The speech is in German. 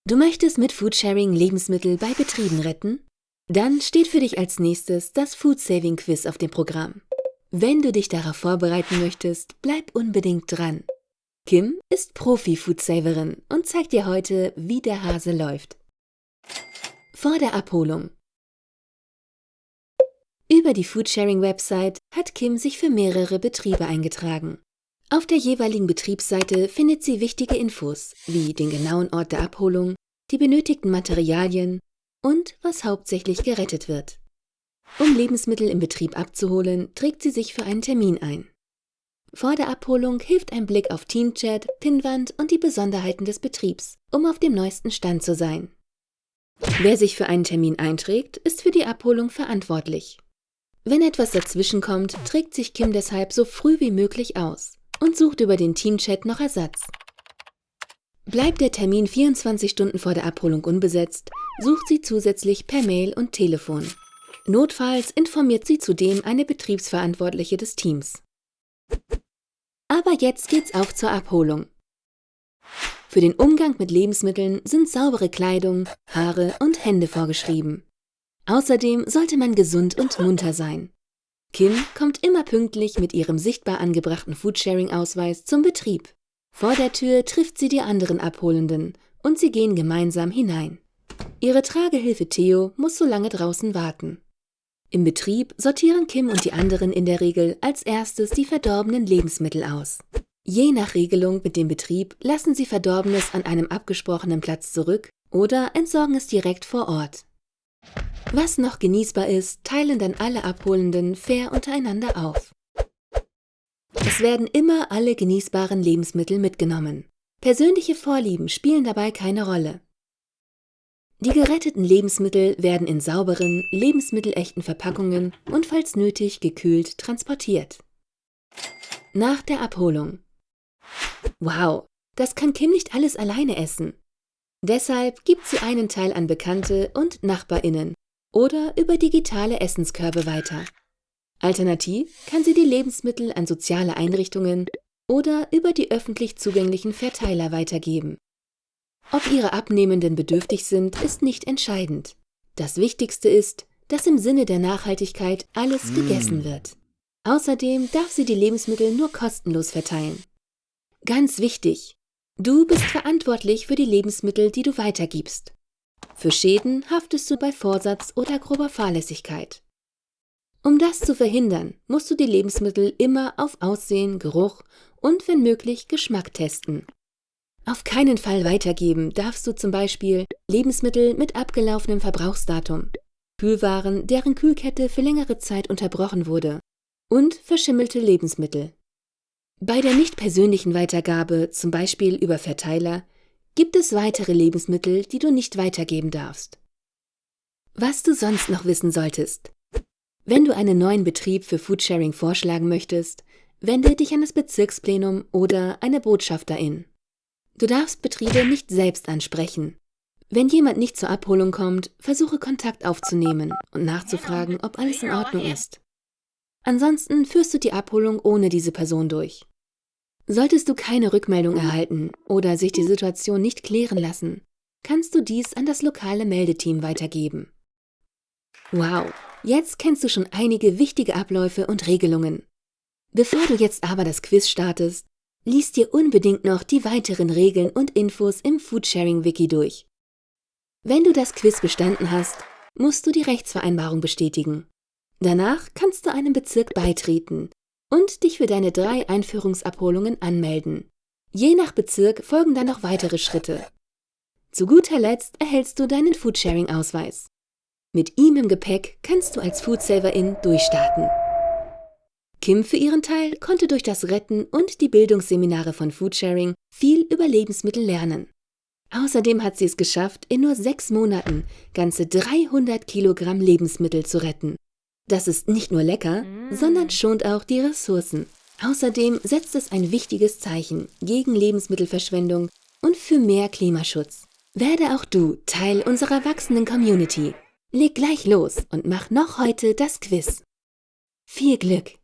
Du möchtest mit Foodsharing Lebensmittel bei Betrieben retten? Dann steht für dich als nächstes das Food Saving Quiz auf dem Programm. Wenn du dich darauf vorbereiten möchtest, bleib unbedingt dran. Kim ist Profi-Foodsaverin und zeigt dir heute, wie der Hase läuft. Vor der Abholung. Über die Foodsharing-Website hat Kim sich für mehrere Betriebe eingetragen. Auf der jeweiligen Betriebsseite findet sie wichtige Infos, wie den genauen Ort der Abholung, die benötigten Materialien und was hauptsächlich gerettet wird. Um Lebensmittel im Betrieb abzuholen, trägt sie sich für einen Termin ein. Vor der Abholung hilft ein Blick auf Teamchat, Pinnwand und die Besonderheiten des Betriebs, um auf dem neuesten Stand zu sein. Wer sich für einen Termin einträgt, ist für die Abholung verantwortlich. Wenn etwas dazwischenkommt, trägt sich Kim deshalb so früh wie möglich aus und sucht über den Teamchat nach Ersatz. Bleibt der Termin 24 Stunden vor der Abholung unbesetzt, sucht sie zusätzlich per Mail und Telefon. Notfalls informiert sie zudem eine Betriebsverantwortliche des Teams. Aber jetzt geht's auch zur Abholung. Für den Umgang mit Lebensmitteln sind saubere Kleidung, Haare und Hände vorgeschrieben. Außerdem sollte man gesund und munter sein. Kim kommt immer pünktlich mit ihrem sichtbar angebrachten Foodsharing-Ausweis zum Betrieb. Vor der Tür trifft sie die anderen Abholenden und sie gehen gemeinsam hinein. Ihre Tragehilfe Theo muss so lange draußen warten. Im Betrieb sortieren Kim und die anderen in der Regel als erstes die verdorbenen Lebensmittel aus. Je nach Regelung mit dem Betrieb lassen sie Verdorbenes an einem abgesprochenen Platz zurück oder entsorgen es direkt vor Ort. Was noch genießbar ist, teilen dann alle Abholenden fair untereinander auf. Es werden immer alle genießbaren Lebensmittel mitgenommen. Persönliche Vorlieben spielen dabei keine Rolle. Die geretteten Lebensmittel werden in sauberen, lebensmittelechten Verpackungen und falls nötig gekühlt transportiert. Nach der Abholung. Wow, das kann Kim nicht alles alleine essen. Deshalb gibt sie einen Teil an Bekannte und NachbarInnen oder über digitale Essenskörbe weiter. Alternativ kann sie die Lebensmittel an soziale Einrichtungen oder über die öffentlich zugänglichen Verteiler weitergeben. Ob ihre Abnehmenden bedürftig sind, ist nicht entscheidend. Das Wichtigste ist, dass im Sinne der Nachhaltigkeit alles gegessen wird. Außerdem darf sie die Lebensmittel nur kostenlos verteilen. Ganz wichtig: Du bist verantwortlich für die Lebensmittel, die du weitergibst. Für Schäden haftest du bei Vorsatz oder grober Fahrlässigkeit. Um das zu verhindern, musst du die Lebensmittel immer auf Aussehen, Geruch und wenn möglich Geschmack testen. Auf keinen Fall weitergeben darfst du zum Beispiel Lebensmittel mit abgelaufenem Verbrauchsdatum, Kühlwaren, deren Kühlkette für längere Zeit unterbrochen wurde und verschimmelte Lebensmittel. Bei der nicht persönlichen Weitergabe, zum Beispiel über Verteiler, gibt es weitere Lebensmittel, die du nicht weitergeben darfst. Was du sonst noch wissen solltest: Wenn du einen neuen Betrieb für Foodsharing vorschlagen möchtest, wende dich an das Bezirksplenum oder eine Botschafterin. Du darfst Betriebe nicht selbst ansprechen. Wenn jemand nicht zur Abholung kommt, versuche Kontakt aufzunehmen und nachzufragen, ob alles in Ordnung ist. Ansonsten führst du die Abholung ohne diese Person durch. Solltest du keine Rückmeldung erhalten oder sich die Situation nicht klären lassen, kannst du dies an das lokale Meldeteam weitergeben. Wow, jetzt kennst du schon einige wichtige Abläufe und Regelungen. Bevor du jetzt aber das Quiz startest, lies dir unbedingt noch die weiteren Regeln und Infos im Foodsharing-Wiki durch. Wenn du das Quiz bestanden hast, musst du die Rechtsvereinbarung bestätigen. Danach kannst du einem Bezirk beitreten und dich für deine 3 Einführungsabholungen anmelden. Je nach Bezirk folgen dann noch weitere Schritte. Zu guter Letzt erhältst du deinen Foodsharing-Ausweis. Mit ihm im Gepäck kannst du als Foodsaverin durchstarten. Kim für ihren Teil konnte durch das Retten und die Bildungsseminare von Foodsharing viel über Lebensmittel lernen. Außerdem hat sie es geschafft, in nur 6 Monaten ganze 300 Kilogramm Lebensmittel zu retten. Das ist nicht nur lecker, sondern schont auch die Ressourcen. Außerdem setzt es ein wichtiges Zeichen gegen Lebensmittelverschwendung und für mehr Klimaschutz. Werde auch du Teil unserer wachsenden Community. Leg gleich los und mach noch heute das Quiz. Viel Glück!